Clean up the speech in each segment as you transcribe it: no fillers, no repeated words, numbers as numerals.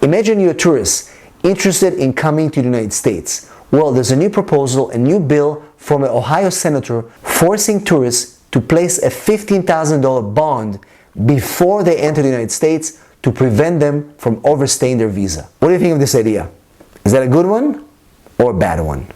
Imagine you're a tourist interested in coming to the United States. Well, there's a new proposal, a new bill from an Ohio senator forcing tourists to place a $15,000 bond before they enter the United States to prevent them from overstaying their visa. What do you think of this idea? Is that a good one or a bad one?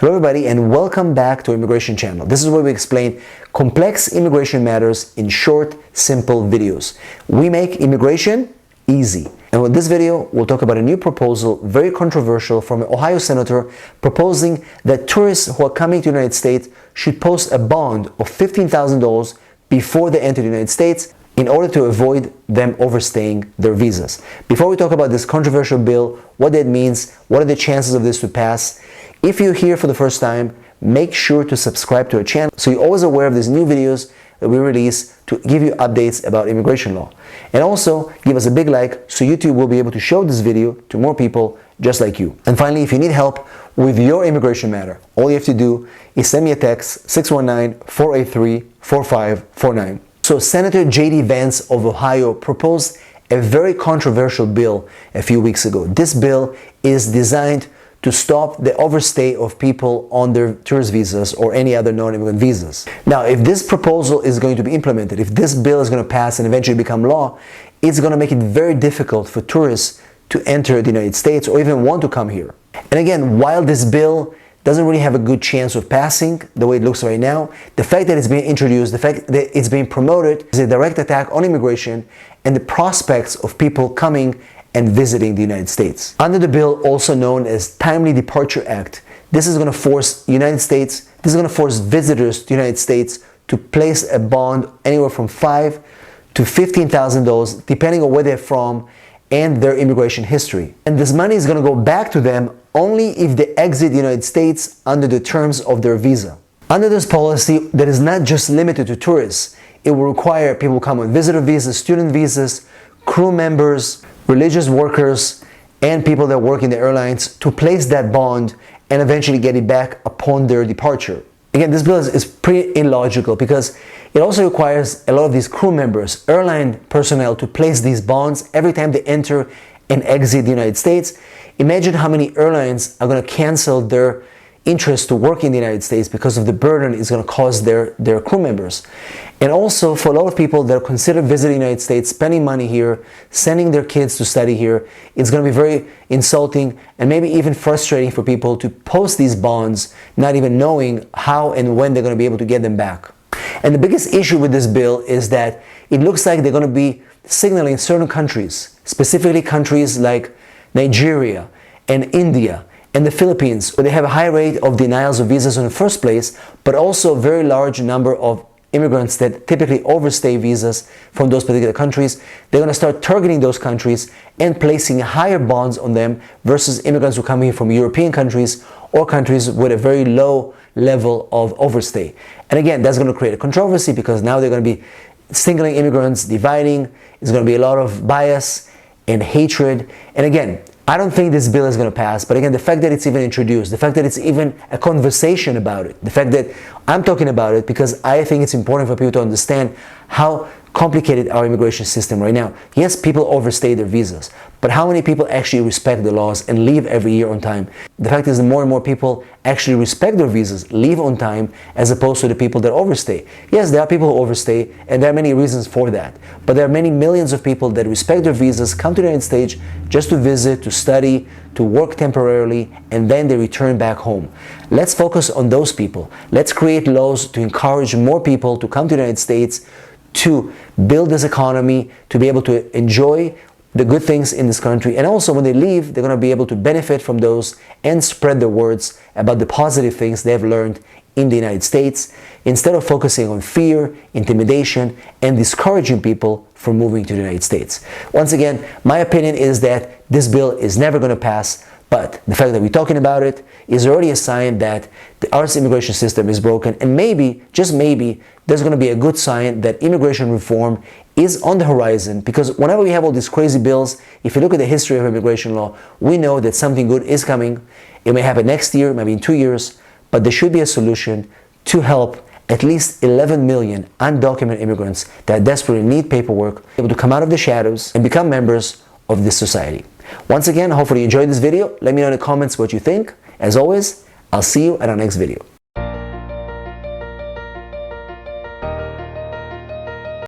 Hello everybody, and welcome back to Immigration Channel. This is where we explain complex immigration matters in short, simple videos. We make immigration easy. And with this video, we'll talk about a new proposal, very controversial, from an Ohio senator proposing that tourists who are coming to the United States should post a bond of $15,000 before they enter the United States in order to avoid them overstaying their visas. Before we talk about this controversial bill, what that means, what are the chances of this to pass, if you're here for the first time, make sure to subscribe to our channel so you're always aware of these new videos that we release to give you updates about immigration law. And also, give us a big like so YouTube will be able to show this video to more people just like you. And finally, if you need help with your immigration matter, all you have to do is send me a text, 619-483-4549. So Senator J.D. Vance of Ohio proposed a very controversial bill a few weeks ago. This bill is designed to stop the overstay of people on their tourist visas or any other non-immigrant visas. Now, if this proposal is going to be implemented, if this bill is going to pass and eventually become law, it's going to make it very difficult for tourists to enter the United States or even want to come here. And again, while this bill doesn't really have a good chance of passing the way it looks right now, the fact that it's being introduced, the fact that it's being promoted is a direct attack on immigration and the prospects of people coming and visiting the United States. Under the bill, also known as Timely Departure Act, this is going to force visitors to the United States to place a bond anywhere from $5,000 to $15,000, depending on where they're from and their immigration history. And this money is going to go back to them only if they exit the United States under the terms of their visa. Under this policy that is not just limited to tourists, it will require people who come on visitor visas, student visas, crew members, religious workers, and people that work in the airlines to place that bond and eventually get it back upon their departure. Again, this bill is pretty illogical because it also requires a lot of these crew members, airline personnel, to place these bonds every time they enter and exit the United States. Imagine how many airlines are going to cancel their interest to work in the United States because of the burden it's going to cause their crew members. And also for a lot of people that are considered visiting the United States, spending money here, sending their kids to study here, it's going to be very insulting and maybe even frustrating for people to post these bonds, not even knowing how and when they're going to be able to get them back. And the biggest issue with this bill is that it looks like they're going to be signaling certain countries, specifically countries like Nigeria and India and the Philippines, where they have a high rate of denials of visas in the first place, but also a very large number of immigrants that typically overstay visas from those particular countries. They're going to start targeting those countries and placing higher bonds on them versus immigrants who come here from European countries or countries with a very low level of overstay. And again, that's going to create a controversy because now they're going to be singling immigrants, dividing. There's going to be a lot of bias and hatred. And again, I don't think this bill is going to pass, but again, the fact that it's even introduced, the fact that it's even a conversation about it, the fact that I'm talking about it because I think it's important for people to understand how complicated our immigration system right now. Yes, people overstay their visas, but how many people actually respect the laws and leave every year on time? The fact is that more and more people actually respect their visas, leave on time, as opposed to the people that overstay. Yes, there are people who overstay, and there are many reasons for that, but there are many millions of people that respect their visas, come to the United States just to visit, to study, to work temporarily, and then they return back home. Let's focus on those people. Let's create laws to encourage more people to come to the United States, to build this economy, to be able to enjoy the good things in this country. And also when they leave, they're going to be able to benefit from those and spread the words about the positive things they've learned in the United States, instead of focusing on fear, intimidation, and discouraging people from moving to the United States. Once again, my opinion is that this bill is never going to pass, but the fact that we're talking about it is already a sign that our immigration system is broken, and maybe, just maybe, there's going to be a good sign that immigration reform is on the horizon, because whenever we have all these crazy bills, if you look at the history of immigration law, we know that something good is coming. It may happen next year, maybe in 2 years, but there should be a solution to help at least 11 million undocumented immigrants that desperately need paperwork, able to come out of the shadows and become members of this society. Once again, hopefully you enjoyed this video. Let me know in the comments what you think. As always, I'll see you at our next video.